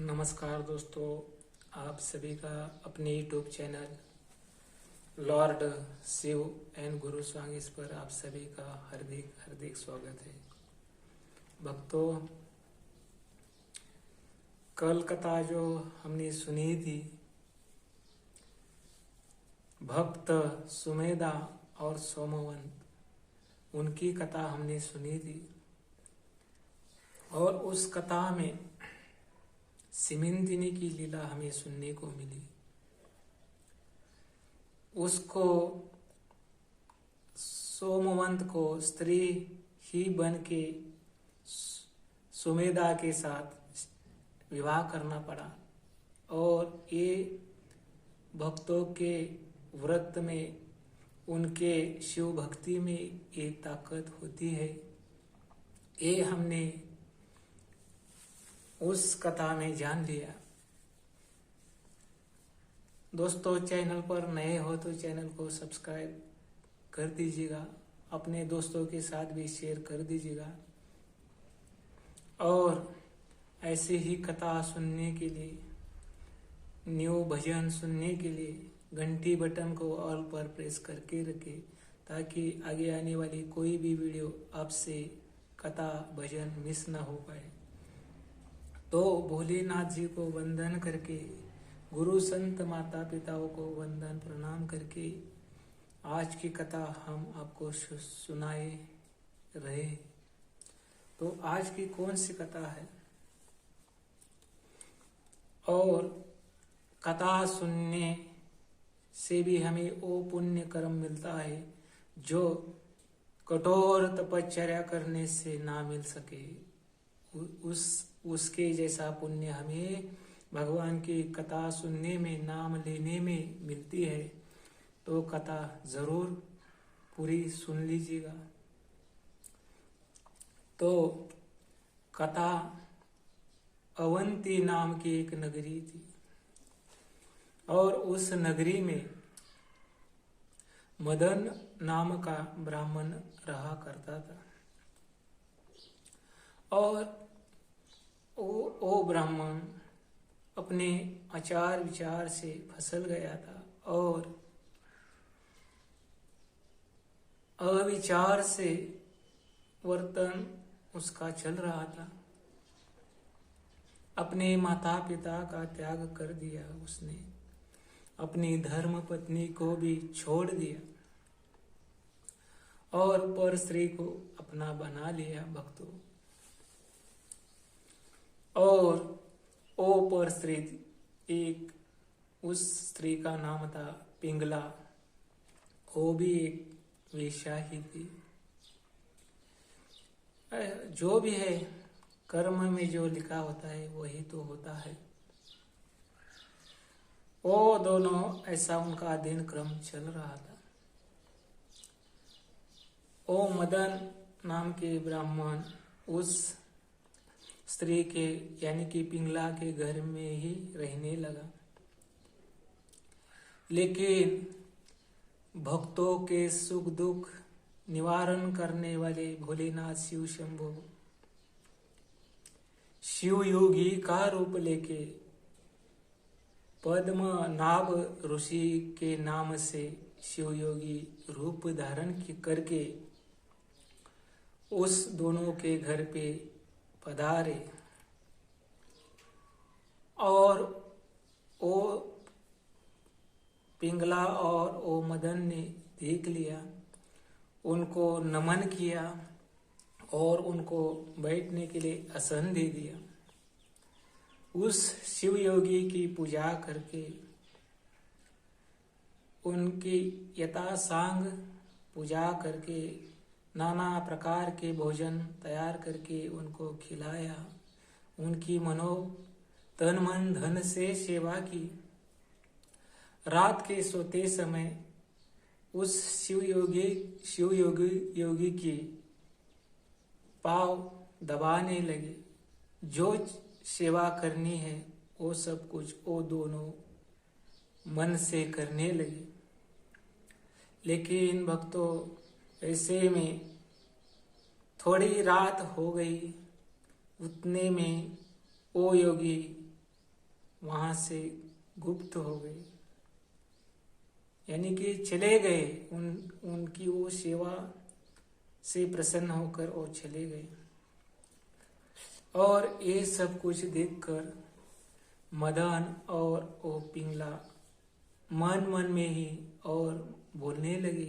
नमस्कार दोस्तों, आप सभी का अपने YouTube channel lord Shiva and Guru Swami इस पर आप सभी का हार्दिक हार्दिक स्वागत है। भक्तों, कल कथा जो हमने सुनी थी, भक्त सुमेधा और सोमवंत, उनकी कथा हमने सुनी थी और उस कथा में सिमिंदिनी की लीला हमें सुनने को मिली। उसको सोमवंत को स्त्री ही बन के सुमेधा के साथ विवाह करना पड़ा और ये भक्तों के व्रत में, उनके शिव भक्ति में एक ताकत होती है। ये हमने उस कथा में जान लिया। दोस्तों, चैनल पर नए हो तो चैनल को सब्सक्राइब कर दीजिएगा, अपने दोस्तों के साथ भी शेयर कर दीजिएगा और ऐसे ही कथा सुनने के लिए, न्यू भजन सुनने के लिए घंटी बटन को ऑल पर प्रेस करके रखें ताकि आगे आने वाली कोई भी वीडियो आपसे कथा भजन मिस ना हो पाए। तो भोलेनाथ जी को वंदन करके, गुरु संत माता पिताओं को वंदन प्रणाम करके आज की कथा हम आपको सुनाए रहे। तो आज की कौन सी कथा है और कथा सुनने से भी हमें वो पुण्य कर्म मिलता है जो कठोर तपश्चर्या करने से ना मिल सके। उसके जैसा पुण्य हमें भगवान की कथा सुनने में, नाम लेने में मिलती है। तो कथा जरूर पूरी सुन लीजिएगा। तो कथा अवंती नाम की एक नगरी थी और उस नगरी में मदन नाम का ब्राह्मण रहा करता था और वो ब्राह्मण अपने आचार विचार से फंसल गया था और अविचार से वर्तन उसका चल रहा था। अपने माता पिता का त्याग कर दिया उसने, अपनी धर्म पत्नी को भी छोड़ दिया और पर स्त्री को अपना बना लिया भक्तों। और ओ पर स्त्री, एक उस स्त्री का नाम था पिंगला, वो भी एक वेश्या ही थी। जो भी है, कर्म में जो लिखा होता है वही तो होता है। वो दोनों, ऐसा उनका दिन क्रम चल रहा था। ओ मदन नाम के ब्राह्मण उस स्त्री के यानी कि पिंगला के घर में ही रहने लगा, लेकिन भक्तों के सुख दुख निवारण करने वाले भोलेनाथ शिव शंभो शिव योगी का रूप लेके पद्मनाभ ऋषि के नाम से शिव योगी रूप धारण करके उस दोनों के घर पे पधारे और ओ पिंगला और ओ मदन ने देख लिया, उनको नमन किया और उनको बैठने के लिए आसन दे दिया। उस शिव योगी की पूजा करके, उनकी यथासांग पूजा करके, नाना प्रकार के भोजन तैयार करके उनको खिलाया, उनकी मनो तन मन धन से सेवा की। रात के सोते समय उस शिव योगी की पाँव दबाने लगे। जो सेवा करनी है वो सब कुछ वो दोनों मन से करने लगे। लेकिन भक्तों, ऐसे में थोड़ी रात हो गई, उतने में वो योगी वहां से गुप्त हो गए, यानी कि चले गए। उनकी वो सेवा से प्रसन्न होकर वो चले गए। और ये सब कुछ देखकर मदन और वो पिंगला मन मन में ही और बोलने लगे,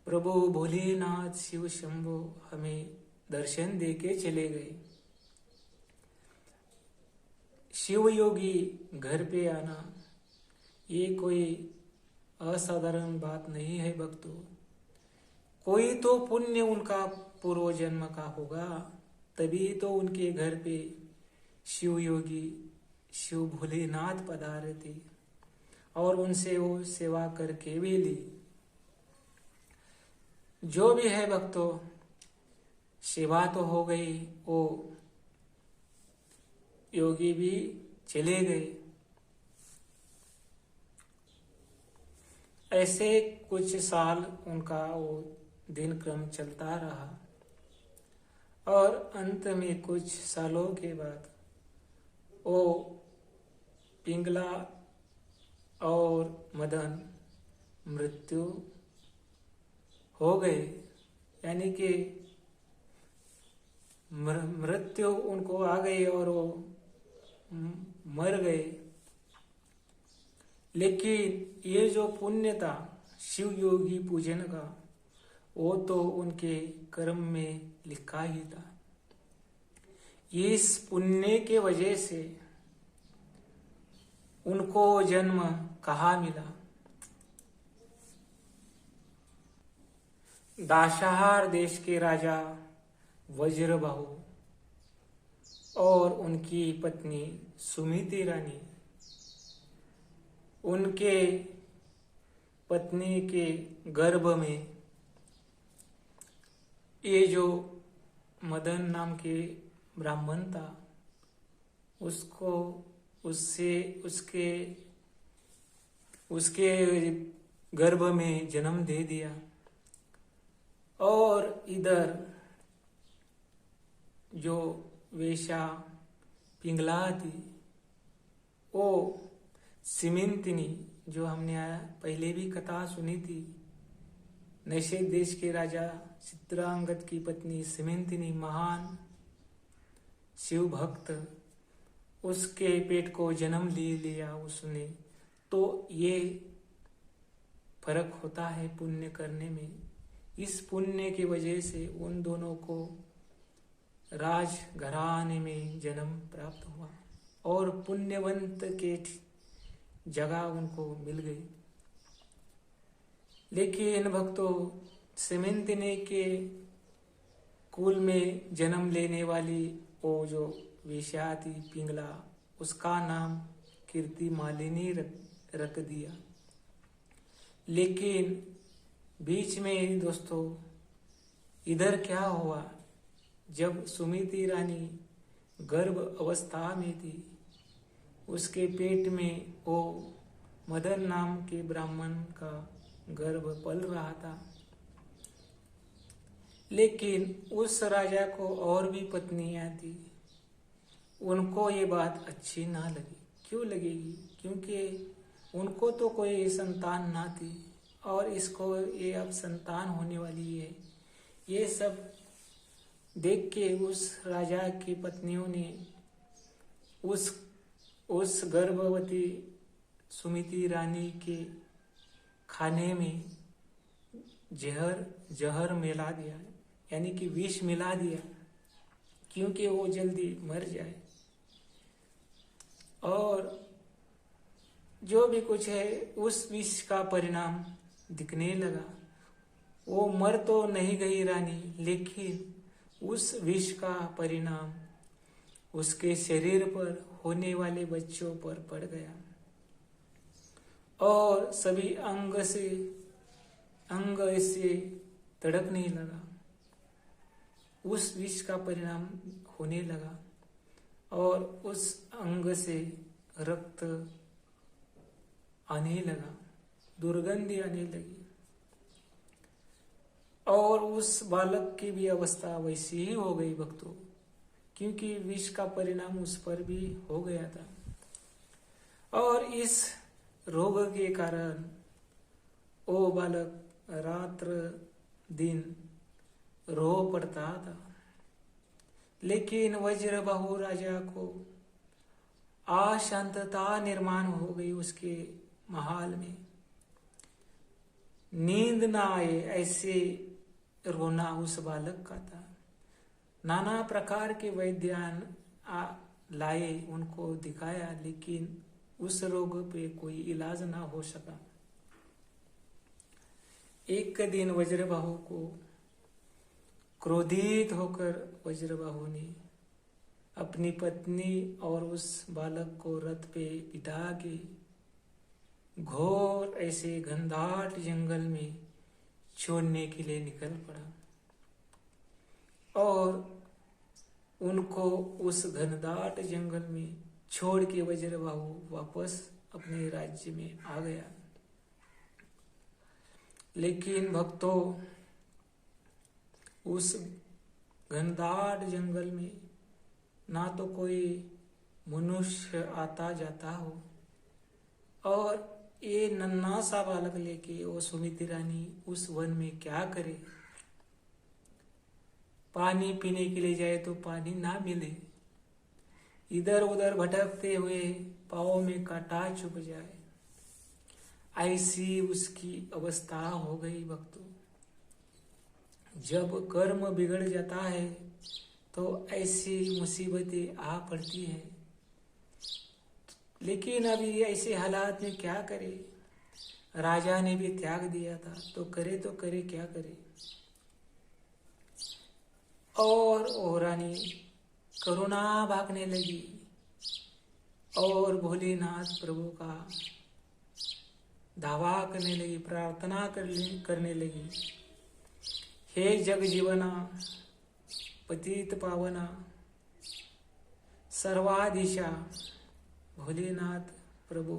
प्रभु भोलेनाथ शिव शंभो हमें दर्शन देके चले गए। शिव योगी घर पे आना ये कोई असाधारण बात नहीं है भक्तों। कोई तो पुण्य उनका पूर्व जन्म का होगा, तभी तो उनके घर पे शिव योगी शिव भोलेनाथ पधारे थे और उनसे वो सेवा करके भी ली। जो भी है भक्तों, सेवा तो हो गई, वो योगी भी चले गए। ऐसे कुछ साल उनका वो दिन क्रम चलता रहा और अंत में कुछ सालों के बाद वो पिंगला और मदन मृत्यु हो गए, यानी कि मृत्यु उनको आ गई और वो मर गए। लेकिन ये जो पुण्य था शिव योगी पूजन का, वो तो उनके कर्म में लिखा ही था। इस पुण्य के वजह से उनको जन्म कहाँ मिला? दाशाहार देश के राजा वज्रबाहु और उनकी पत्नी सुमिति रानी, उनके पत्नी के गर्भ में ये जो मदन नाम के ब्राह्मण था, उसको उसके गर्भ में जन्म दे दिया। और इधर जो वेश्या पिंगला थी, वो सिमिंतिनी, जो हमने पहले भी कथा सुनी थी, नैशेक देश के राजा चित्रांगद की पत्नी सिमिंतिनी, महान शिव भक्त, उसके पेट को जन्म ले लिया उसने। तो ये फर्क होता है पुण्य करने में। इस पुण्य की वजह से उन दोनों को राज घराने में जन्म प्राप्त हुआ और पुण्यवंत के जगह उनको मिल गई। लेकिन भक्तों, सिमिंतिनी के कुल में जन्म लेने वाली वो जो वेश्या थी पिंगला, उसका नाम कीर्ति मालिनी रख दिया। लेकिन बीच में दोस्तों इधर क्या हुआ, जब सुमिति रानी गर्भ अवस्था में थी, उसके पेट में वो मदन नाम के ब्राह्मण का गर्भ पल रहा था। लेकिन उस राजा को और भी पत्नियां थी, उनको ये बात अच्छी ना लगी। क्यों लगेगी? क्योंकि उनको तो कोई संतान ना थी और इसको ये अब संतान होने वाली है। ये सब देख के उस राजा की पत्नियों ने उस गर्भवती सुमिति रानी के खाने में जहर मिला दिया, यानी कि विष मिला दिया, क्योंकि वो जल्दी मर जाए। और जो भी कुछ है, उस विष का परिणाम दिखने लगा। वो मर तो नहीं गई रानी, लेकिन उस विष का परिणाम उसके शरीर पर होने वाले बच्चों पर पड़ गया और सभी अंग ऐसे तड़पने लगा। उस विष का परिणाम होने लगा और उस अंग से रक्त आने लगा, दुर्गंध आने लगी और उस बालक की भी अवस्था वैसी ही हो गई भक्तों, क्योंकि विष का परिणाम उस पर भी हो गया था। और इस रोग के कारण वो बालक रात्र दिन रो पड़ता था। लेकिन वज्रबाहु राजा को अशांतता निर्माण हो गई उसके महल में। नींद ना आए ऐसे रोना उस बालक का था। नाना प्रकार के वैद्यान लाए, उनको दिखाया, लेकिन उस रोग पे कोई इलाज ना हो सका। एक दिन वज्रबाहु को क्रोधित होकर वज्रबाहु ने अपनी पत्नी और उस बालक को रथ पे बिठा के घोर ऐसे घनदाट जंगल में छोड़ने के लिए निकल पड़ा और उनको उस घनदाट जंगल में छोड़ के वज्रबाहु वापस अपने राज्य में आ गया। लेकिन भक्तों, उस घनदाट जंगल में ना तो कोई मनुष्य आता जाता हो, और ये नन्हा सा बालक लेके वो सुमिति रानी उस वन में क्या करे। पानी पीने के लिए जाए तो पानी ना मिले, इधर उधर भटकते हुए पाँव में कांटा चुभ जाए, ऐसी उसकी अवस्था हो गई। भक्तों, जब कर्म बिगड़ जाता है तो ऐसी मुसीबतें आ पड़ती है। लेकिन अभी ऐसे हालात में क्या करे। राजा ने भी त्याग दिया था, तो करे क्या करे। और वो रानी करुणा भागने लगी और भोलेनाथ प्रभु का दावा करने लगी, प्रार्थना करने लगी। हे जग जीवना, पतित पावना, सर्वाधीशा भोलेनाथ प्रभु,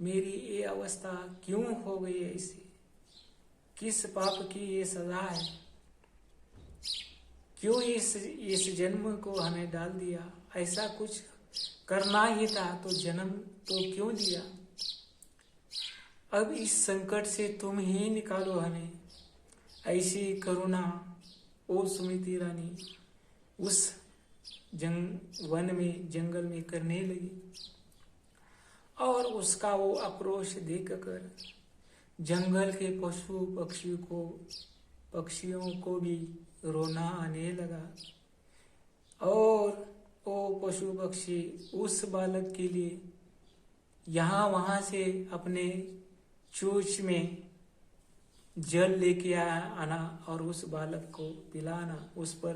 मेरी ये अवस्था क्यों हो गई ऐसी? किस पाप की ये सजा है? क्यों इस जन्म को हमें डाल दिया? ऐसा कुछ करना ही था तो जन्म तो क्यों दिया? अब इस संकट से तुम ही निकालो हमें। ऐसी करुणा ओ सुमिति रानी उस वन में, जंगल में करने लगी। और उसका वो आक्रोश देखकर जंगल के पशु पक्षियों को भी रोना आने लगा। और वो पशु पक्षी उस बालक के लिए यहाँ वहाँ से अपने चोंच में जल लेके आना और उस बालक को पिलाना, उस पर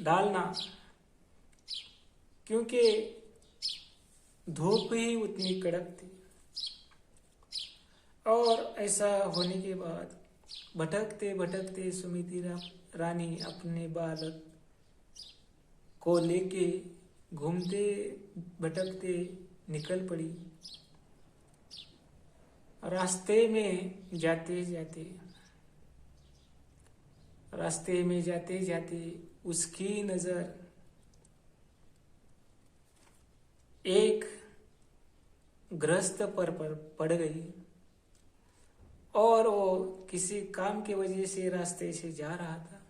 डालना, क्योंकि धूप ही उतनी कड़क थी। और ऐसा होने के बाद भटकते भटकते सुमिति रानी अपने बालक को लेके घूमते भटकते निकल पड़ी। रास्ते में जाते जाते उसकी नजर एक ग्रस्त पर पड़ गई और वो किसी काम की वजह से रास्ते से जा रहा था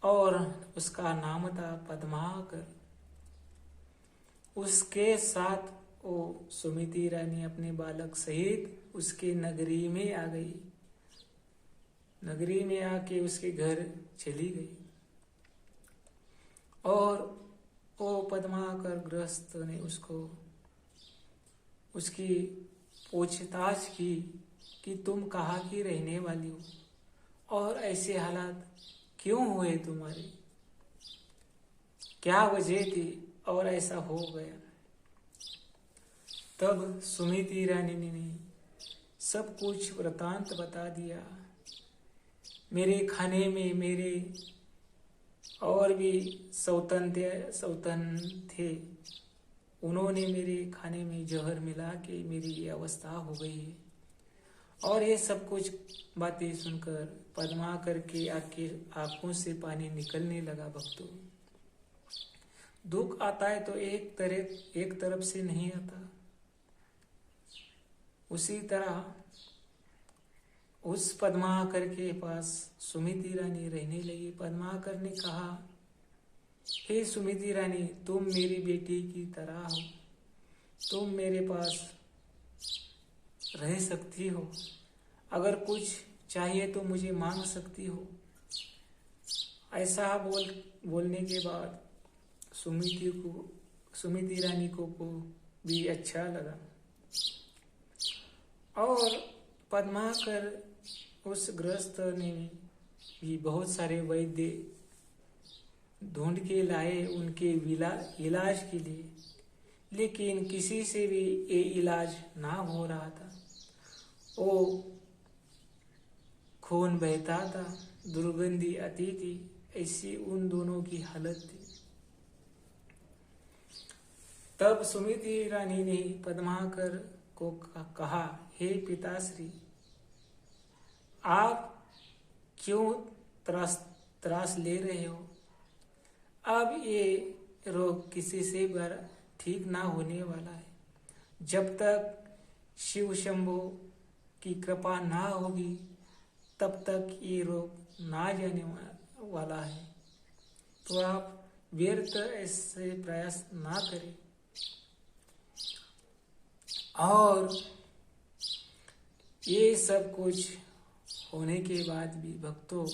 और उसका नाम था पद्माकर। उसके साथ वो सुमिति रानी अपने बालक सहित उसके नगरी में आ गई। नगरी में आके उसके घर चली गई और वो पद्माकर ग्रस्त ने उसकी पूछताछ की कि तुम कहाँ की रहने वाली हो और ऐसे हालात क्यों हुए तुम्हारे, क्या वजह थी और ऐसा हो गया। तब सुमिति रानी ने सब कुछ वृतांत बता दिया। मेरे खाने में मेरे और भी सौतन थे, उन्होंने मेरे खाने में जहर मिला के मेरी ये अवस्था हो गई है। और ये सब कुछ बातें सुनकर पद्माकर के आंखों से पानी निकलने लगा। भक्तों, दुख आता है तो एक तरफ से नहीं आता। उसी तरह उस पद्माकर के पास सुमिति रानी रहने लगी। पद्माकर ने कहा, हे सुमिति रानी, तुम मेरी बेटी की तरह हो, तुम मेरे पास रह सकती हो, अगर कुछ चाहिए तो मुझे मांग सकती हो। ऐसा बोलने के बाद सुमिति रानी को भी अच्छा लगा और पद्माकर उस गृहस्थ ने भी बहुत सारे वैद्य ढूंढ के लाए उनके इलाज के लिए, लेकिन किसी से भी ये इलाज ना हो रहा था। वो खून बहता था, दुर्गंधी आती थी, ऐसी उन दोनों की हालत थी। तब सुमिति रानी ने पद्माकर को कहा, हे पिताश्री, आप क्यों त्रास ले रहे हो? अब ये रोग किसी से ठीक ना होने वाला है। जब तक शिव शंभो की कृपा ना होगी तब तक ये रोग ना जाने वाला है। तो आप व्यर्थ ऐसे प्रयास ना करें। और ये सब कुछ होने के बाद भी भक्तों,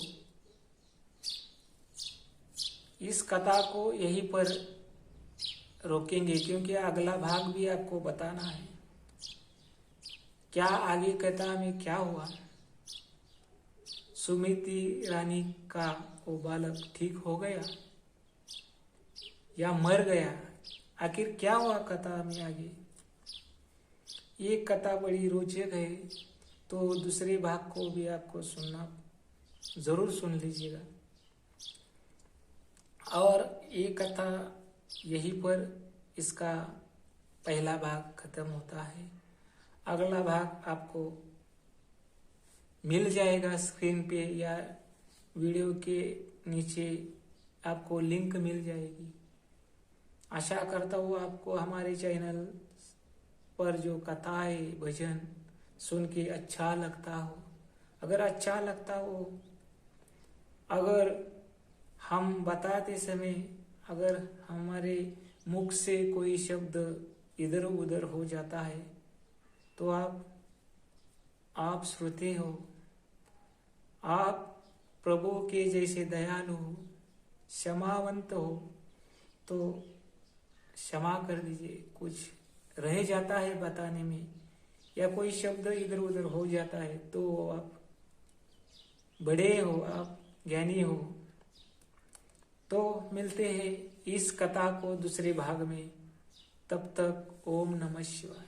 इस कथा को यहीं पर रोकेंगे, क्योंकि अगला भाग भी आपको बताना है। क्या आगे कथा में क्या हुआ? सुमिति रानी का वो बालक ठीक हो गया या मर गया? आखिर क्या हुआ कथा में आगे? ये कथा बड़ी रोचक है, तो दूसरे भाग को भी आपको जरूर सुन लीजिएगा। और ये कथा यहीं पर इसका पहला भाग खत्म होता है। अगला भाग आपको मिल जाएगा स्क्रीन पे या वीडियो के नीचे आपको लिंक मिल जाएगी। आशा करता हूँ आपको हमारे चैनल पर जो कथा है, भजन सुन के अच्छा लगता हो। अगर अच्छा लगता हो, अगर हम बताते समय अगर हमारे मुख से कोई शब्द इधर उधर हो जाता है तो आप श्रोते हो, आप प्रभु के जैसे दयालु हो, क्षमावंत हो, तो क्षमा कर दीजिए। कुछ रह जाता है बताने में या कोई शब्द इधर उधर हो जाता है तो आप बड़े हो, आप ज्ञानी हो। तो मिलते हैं इस कथा को दूसरे भाग में। तब तक ओम नमः शिवाय।